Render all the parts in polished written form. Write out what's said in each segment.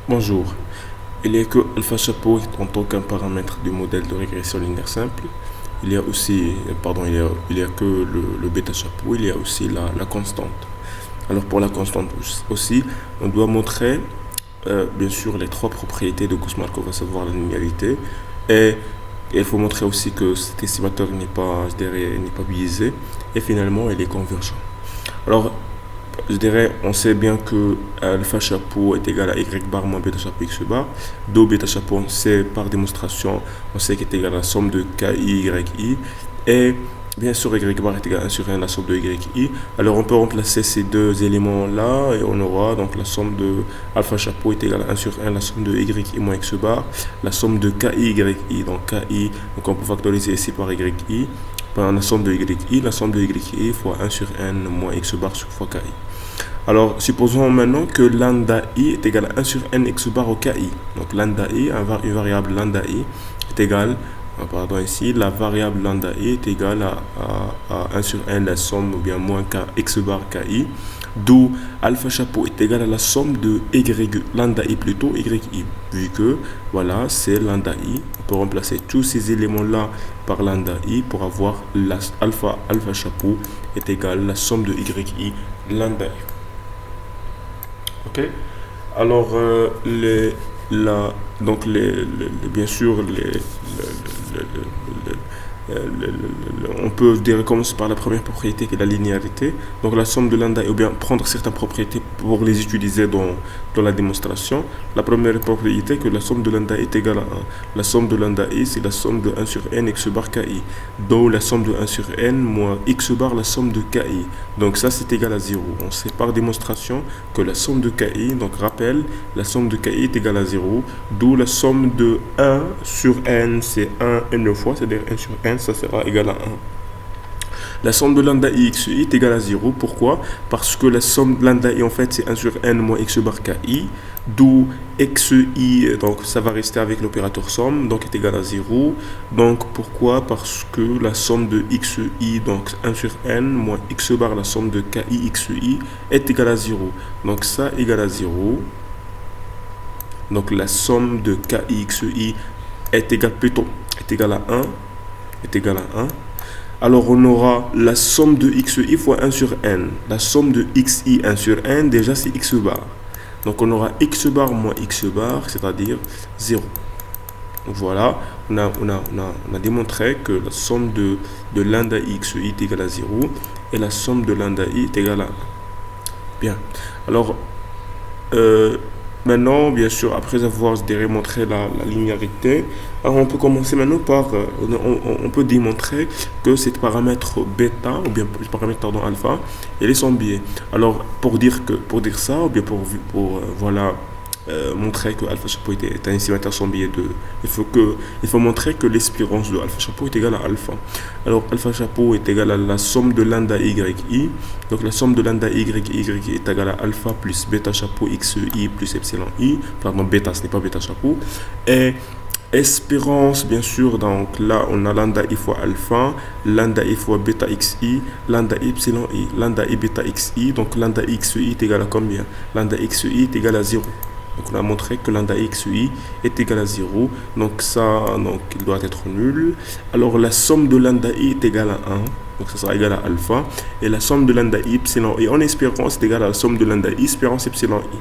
Bonjour. Il y a que alpha chapeau en tant qu'un paramètre du modèle de régression linéaire simple. Il y a aussi, pardon, il y a que le bêta chapeau, il y a aussi la constante. Alors pour la constante aussi, on doit montrer bien sûr les trois propriétés de Gauss-Markov, à savoir la linéarité, et il faut montrer aussi que cet estimateur n'est pas, je dirais, n'est pas biaisé, et finalement il est convergent. Alors je dirais, on sait bien que alpha chapeau est égal à y bar moins bêta chapeau x bar. Do bêta chapeau, on sait par démonstration, on sait qu'il est égal à la somme de ki, yi. Et bien sûr, y bar est égal à 1 sur 1 la somme de yi. Alors on peut remplacer ces deux éléments-là et on aura donc la somme de alpha chapeau est égal à 1 sur 1 la somme de yi moins x bar, la somme de ki, yi. Donc ki, donc on peut factoriser ici par yi. La somme de yi, la somme de yi fois 1 sur n moins x bar sur fois ki. Alors, supposons maintenant que lambda i est égal à 1 sur n x bar au ki. Donc, lambda i, une variable lambda i est égale, pardon, ici, la variable lambda i est égale à 1 sur n la somme ou bien moins k x bar ki. D'où alpha chapeau est égal à la somme de lambda i plutôt yi. Vu que, voilà, c'est lambda i. On peut remplacer tous ces éléments-là par lambda i pour avoir alpha chapeau est égal à la somme de yi lambda i. Ok. Alors, bien sûr, on peut dire commencer par la première propriété qui est la linéarité. Donc la somme de lambda, ou bien prendre certaines propriétés pour les utiliser dans la démonstration. La première propriété que la somme de lambda est égale à 1. La somme de lambda i, c'est la somme de 1 sur n x bar ki. Donc la somme de 1 sur n moins x bar la somme de ki. Donc ça c'est égal à 0. On sait par démonstration que la somme de ki, donc rappel, la somme de ki est égale à 0. D'où la somme de 1 sur n, c'est 1 n fois, c'est-à-dire 1 sur n, ça sera égal à 1. La somme de lambda i xi est égale à 0. Pourquoi? Parce que la somme de lambda i en fait c'est 1 sur n moins x bar ki. D'où xi, donc ça va rester avec l'opérateur somme, donc est égal à 0. Donc pourquoi? Parce que la somme de xi, donc 1 sur n moins x bar la somme de ki xi est égale à 0. Donc ça égale à 0. Donc la somme de ki xi est égale à 1. Est égal à 1. Alors on aura la somme de xi fois 1 sur n. La somme de xi 1 sur n, déjà c'est x bar. Donc on aura x bar moins x bar, c'est-à-dire 0. Donc voilà, on a démontré que la somme de lambda xi est égale à 0 et la somme de lambda i est égale à 1. Bien. Alors, maintenant, bien sûr, après avoir démontré la linéarité, alors on peut commencer maintenant par, on peut démontrer que ce paramètre bêta, ou bien le paramètre pardon, alpha, il est sans biais. Alors, pour dire ça, ou bien pour voilà, montrer que alpha chapeau est un estimateur sans biais il faut montrer que l'espérance de alpha chapeau est égale à alpha. Alors alpha chapeau est égal à la somme de lambda yi. Donc la somme de lambda y est égale à alpha plus bêta chapeau xi plus epsilon i. Pardon, bêta, ce n'est pas bêta chapeau. Et espérance, bien sûr, donc là on a lambda i fois alpha, lambda i fois bêta xi, lambda epsilon i, lambda i bêta xi. Donc lambda xi est égal à combien? Lambda xi est égal à 0. Donc on a montré que lambda xi est égal à 0. Donc ça, donc il doit être nul. Alors la somme de lambda i est égale à 1. Donc ça sera égal à alpha. Et la somme de lambda i epsilon i en espérance est égale à la somme de lambda i espérance epsilon i.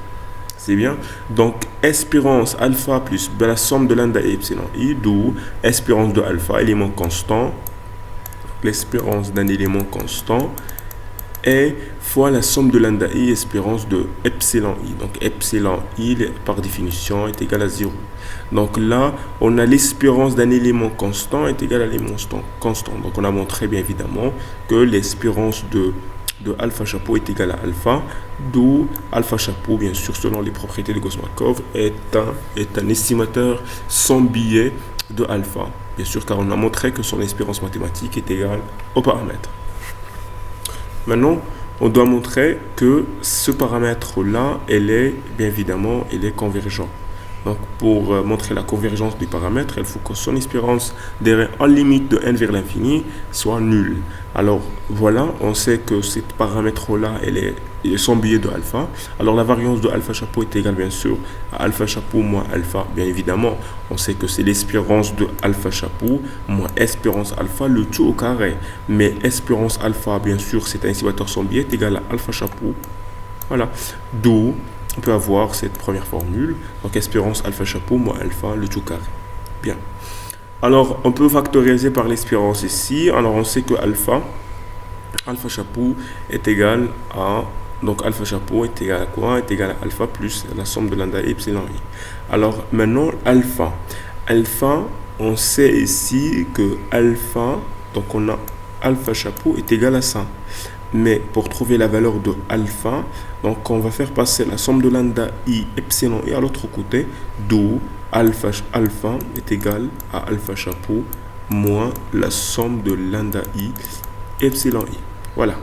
C'est bien. Donc espérance alpha plus la somme de lambda i epsilon i, d'où espérance de alpha, élément constant. L'espérance d'un élément constant et fois la somme de lambda i espérance de epsilon i. Donc epsilon i par définition est égal à 0. Donc là, on a l'espérance d'un élément constant est égal à l'élément constant. Donc on a montré bien évidemment que l'espérance de alpha chapeau est égal à alpha, d'où alpha chapeau, bien sûr, selon les propriétés de Gauss-Markov, est un estimateur sans biais de alpha. Bien sûr, car on a montré que son espérance mathématique est égale au paramètre. Maintenant, on doit montrer que ce paramètre-là, il est convergent. Donc, pour montrer la convergence du paramètre, il faut que son espérance d'erreur en limite de n vers l'infini soit nulle. Alors, voilà, on sait que ce paramètre-là, il est son biais de alpha. Alors la variance de alpha chapeau est égale bien sûr à alpha chapeau moins alpha. Bien évidemment, on sait que c'est l'espérance de alpha chapeau moins espérance alpha, le tout au carré. Mais espérance alpha, bien sûr, c'est un ici son biais est égal à alpha chapeau. Voilà. D'où on peut avoir cette première formule. Donc espérance alpha chapeau moins alpha, le tout carré. Bien. Alors on peut factoriser par l'espérance ici. Alors on sait que alpha chapeau est égal à, donc alpha chapeau est égal à quoi? Est égal à alpha plus la somme de lambda et epsilon i. Alors maintenant alpha, on sait ici que alpha, donc on a alpha chapeau est égal à ça. Mais pour trouver la valeur de alpha, donc on va faire passer la somme de lambda i epsilon i à l'autre côté, d'où alpha est égal à alpha chapeau moins la somme de lambda i epsilon i. Voilà.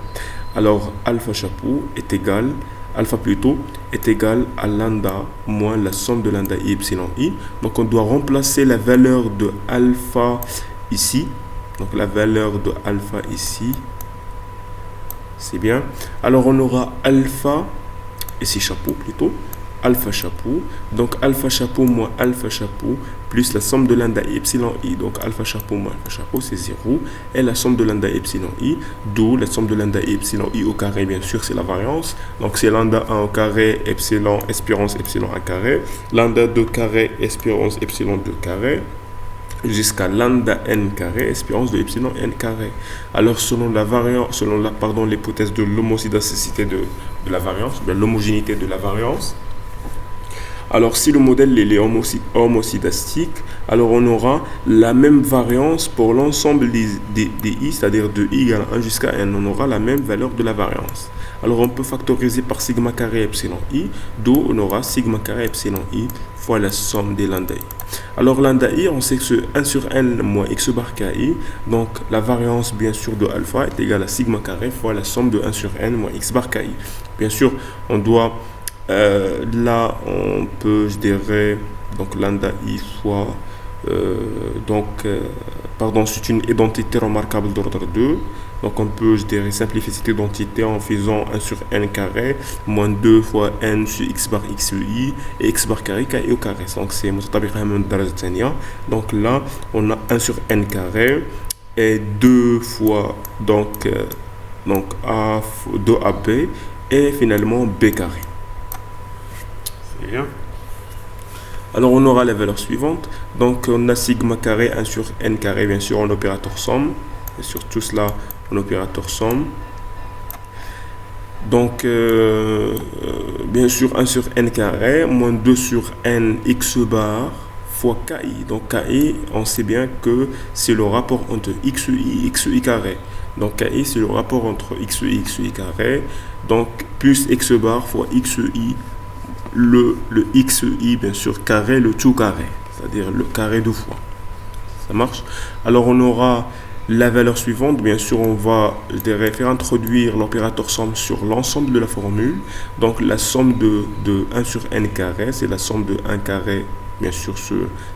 Alors alpha chapeau est égal, alpha plutôt est égal à lambda moins la somme de lambda i epsilon i. Donc on doit remplacer la valeur de alpha ici. Donc la valeur de alpha ici. C'est bien. Alors on aura alpha, ici chapeau plutôt, alpha chapeau. Donc alpha chapeau moins alpha chapeau plus la somme de lambda i epsilon i. Donc alpha chapeau moins alpha chapeau c'est 0. Et la somme de lambda epsilon i, d'où la somme de lambda epsilon i au carré, bien sûr, c'est la variance. Donc c'est lambda 1 au carré, epsilon, espérance epsilon 1 carré. Lambda 2 carré, espérance epsilon 2 carré. Jusqu'à lambda n carré, espérance de epsilon n carré. Alors selon la variance, l'hypothèse de l'homozydacité de la variance, l'homogénéité de la variance. Alors si le modèle est homozydastique, alors on aura la même variance pour l'ensemble des i, c'est-à-dire de i égale 1 jusqu'à n, on aura la même valeur de la variance. Alors on peut factoriser par sigma carré epsilon i, d'où on aura sigma carré epsilon i fois la somme des lambda i. Alors lambda i, on sait que c'est 1 sur n moins x bar ki, donc la variance bien sûr de alpha est égale à sigma carré fois la somme de 1 sur n moins x bar ki. Bien sûr, on doit, là on peut, je dirais, donc lambda i fois, c'est une identité remarquable d'ordre 2. Donc on peut, je dirais, simplifier cette identité en faisant 1 sur n carré moins 2 fois n sur x bar xi et x bar carré ki au carré. Donc c'est donc là on a 1 sur n carré et 2 fois donc a 2ab et finalement b carré. C'est bien. Alors on aura la valeur suivante. Donc on a sigma carré 1 sur n carré, bien sûr en opérateur somme. Et sur tout cela en opérateur somme. Donc bien sûr 1 sur n carré moins 2 sur n x bar fois ki. Donc ki, on sait bien que c'est le rapport entre xi et xi carré. Donc ki c'est le rapport entre xi et xi carré. Donc plus x bar fois xi, le xi bien sûr carré, le tout carré, c'est-à-dire le carré 2 fois. Ça marche. Alors on aura la valeur suivante. Bien sûr on va, je dirais, faire introduire l'opérateur somme sur l'ensemble de la formule. Donc la somme de 1 sur n carré, c'est la somme de 1 carré, bien sûr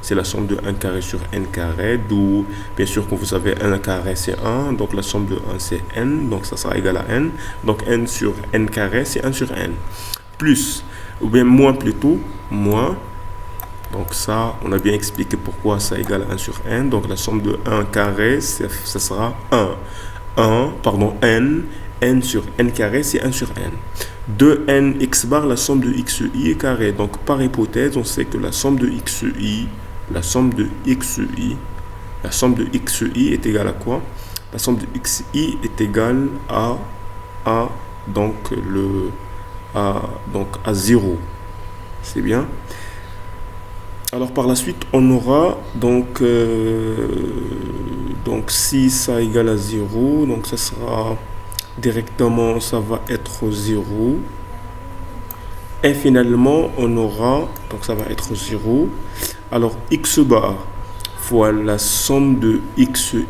c'est la somme de 1 carré sur n carré, d'où bien sûr quand vous savez 1 carré c'est 1, donc la somme de 1 c'est n, donc ça sera égal à n. Donc n sur n carré c'est 1 sur n, plus ou bien moins plutôt, moins. Donc ça, on a bien expliqué pourquoi ça égale 1 sur n. Donc la somme de 1 carré, ça sera n sur n carré, c'est 1 sur n. 2n x bar, la somme de xi est carré. Donc par hypothèse, on sait que la somme de xi est égale à quoi? La somme de xi est égale à à 0. C'est bien. Alors par la suite on aura donc si ça égale à 0, donc ça sera directement, ça va être 0 et finalement on aura, donc ça va être 0. Alors x bar fois la somme de xi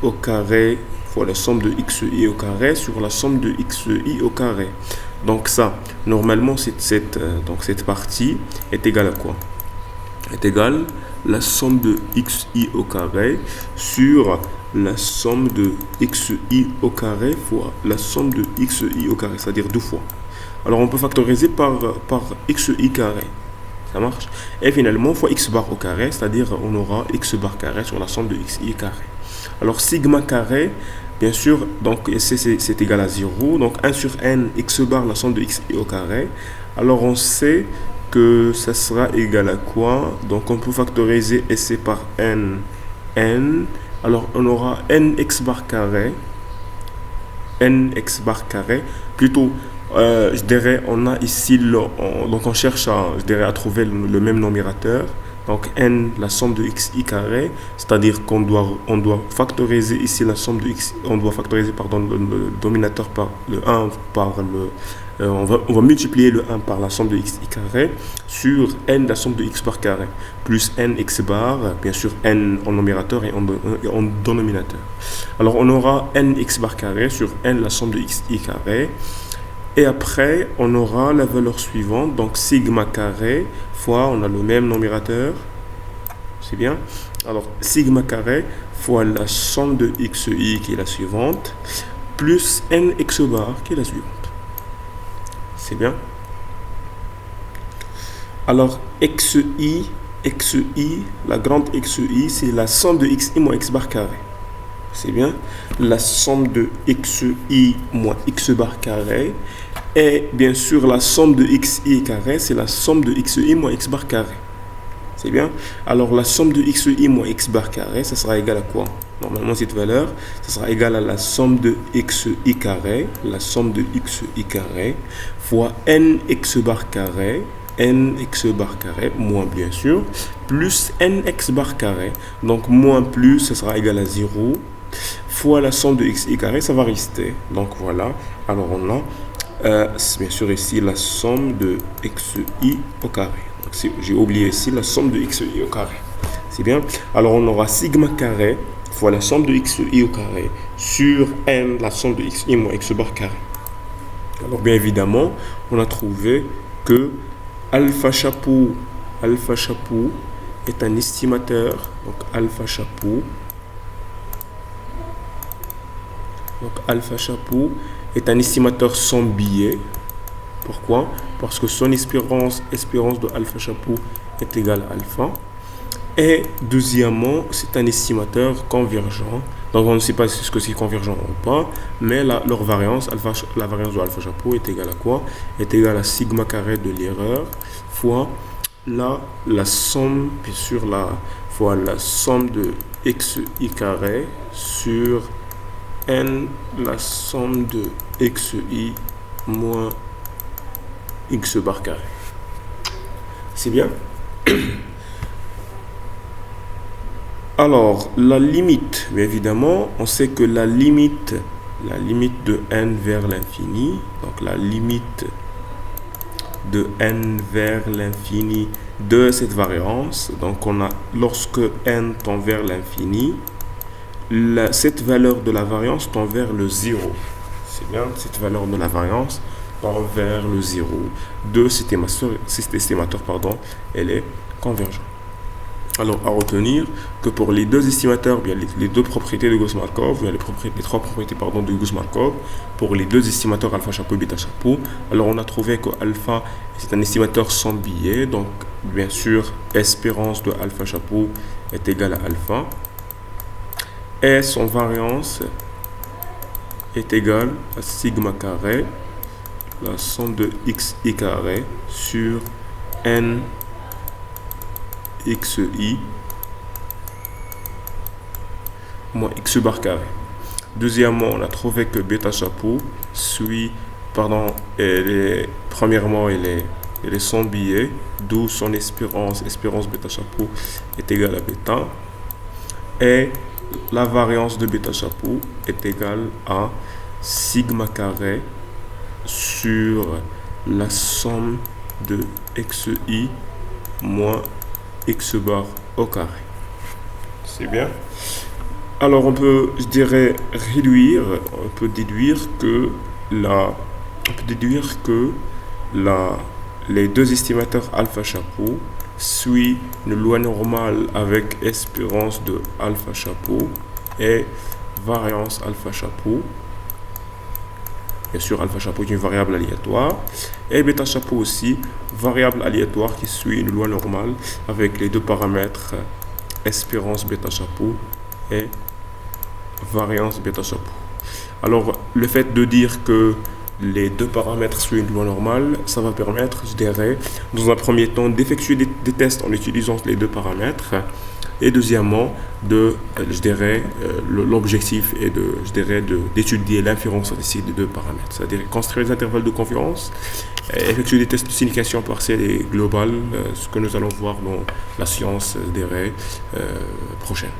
au carré fois la somme de xi au carré sur la somme de xi au carré. Donc ça, normalement cette partie est égale à quoi? Est égale la somme de xi au carré sur la somme de xi au carré fois la somme de xi au carré, c'est-à-dire 2 fois. Alors on peut factoriser par xi carré. Ça marche. Et finalement, fois x bar au carré, c'est-à-dire on aura x bar carré sur la somme de xi carré. Alors sigma carré, bien sûr, donc c'est égal à 0. Donc 1 sur n, x bar, la somme de xi au carré. Alors on sait que ça sera égal à quoi? Donc on peut factoriser SC par n. Alors on aura nx bar carré. Nx bar carré. Plutôt, je dirais, on a ici, donc on cherche à trouver le même numérateur. Donc n, la somme de xi carré, c'est-à-dire qu'on doit factoriser ici la somme de x, on doit factoriser pardon, le dominateur par le 1 par le... on va multiplier le 1 par la somme de xi carré sur n, la somme de x bar carré, plus n x bar, bien sûr n en numérateur et en dénominateur. Alors on aura n x bar carré sur n, la somme de xi carré. Et après, on aura la valeur suivante, donc sigma carré fois, on a le même numérateur, c'est bien. Alors, sigma carré fois la somme de xi qui est la suivante, plus nx bar qui est la suivante. C'est bien. Alors, xi, la grande xi, c'est la somme de xi moins x bar carré. C'est bien. La somme de xi moins x bar carré. Et bien sûr, la somme de xi carré, c'est la somme de xi moins x bar carré. C'est bien. Alors, la somme de xi moins x bar carré, ça sera égal à quoi? Normalement, cette valeur, ça sera égal à la somme de xi carré, fois nx bar carré, moins bien sûr, plus nx bar carré. Donc, moins plus, ça sera égal à 0, fois la somme de xi carré, ça va rester. Donc, voilà. Alors, on a... bien sûr ici la somme de xi au carré. J'ai oublié ici la somme de xi au carré. C'est bien. Alors on aura sigma carré fois la somme de xi au carré sur n, la somme de xi moins x bar carré. Alors bien évidemment, on a trouvé que alpha chapeau est un estimateur. Donc alpha chapeau est un estimateur sans biais. Pourquoi? Parce que son espérance de alpha chapeau est égale à alpha. Et deuxièmement, c'est un estimateur convergent. Donc on ne sait pas ce que c'est convergent ou pas, mais leur variance, la variance de alpha chapeau est égale à quoi? Est égale à sigma carré de l'erreur fois la somme, bien sûr, fois la somme de xi carré sur n, la somme de xi moins x bar carré. C'est bien. Alors, la limite, bien évidemment, on sait que la limite de n vers l'infini, donc la limite de n vers l'infini de cette variance, donc on a, lorsque n tend vers l'infini, cette valeur de la variance tend vers le 0. C'est bien, cette valeur de la variance tend vers le 0 de cet estimateur, elle est convergente. Alors, à retenir que pour les deux estimateurs, bien les deux propriétés de Gauss-Markov, bien les trois propriétés de Gauss-Markov, pour les deux estimateurs alpha chapeau et bêta chapeau, alors on a trouvé que alpha c'est un estimateur sans biais, donc bien sûr, espérance de alpha chapeau est égale à alpha, et son variance est égale à sigma carré, la somme de xi carré sur n xi moins x bar carré. Deuxièmement, on a trouvé que bêta chapeau premièrement, elle est sans biais, d'où son espérance bêta chapeau est égale à bêta. Et la variance de bêta chapeau est égale à sigma carré sur la somme de xi moins x bar au carré. C'est bien. Alors on peut, je dirais, on peut déduire que les deux estimateurs alpha chapeau suivent une loi normale avec espérance de alpha chapeau et variance alpha chapeau. Bien sûr, alpha chapeau est une variable aléatoire. Et bêta chapeau aussi, variable aléatoire qui suit une loi normale avec les deux paramètres espérance bêta chapeau et variance bêta chapeau. Alors, le fait de dire que les deux paramètres suivent une loi normale, ça va permettre, je dirais, dans un premier temps, d'effectuer des tests en utilisant les deux paramètres. Et deuxièmement, je dirais, l'objectif est d'étudier l'inférence statistique des deux paramètres, c'est-à-dire construire des intervalles de confiance, effectuer des tests de signification partielle et globale, ce que nous allons voir dans la science, je dirais, prochaine.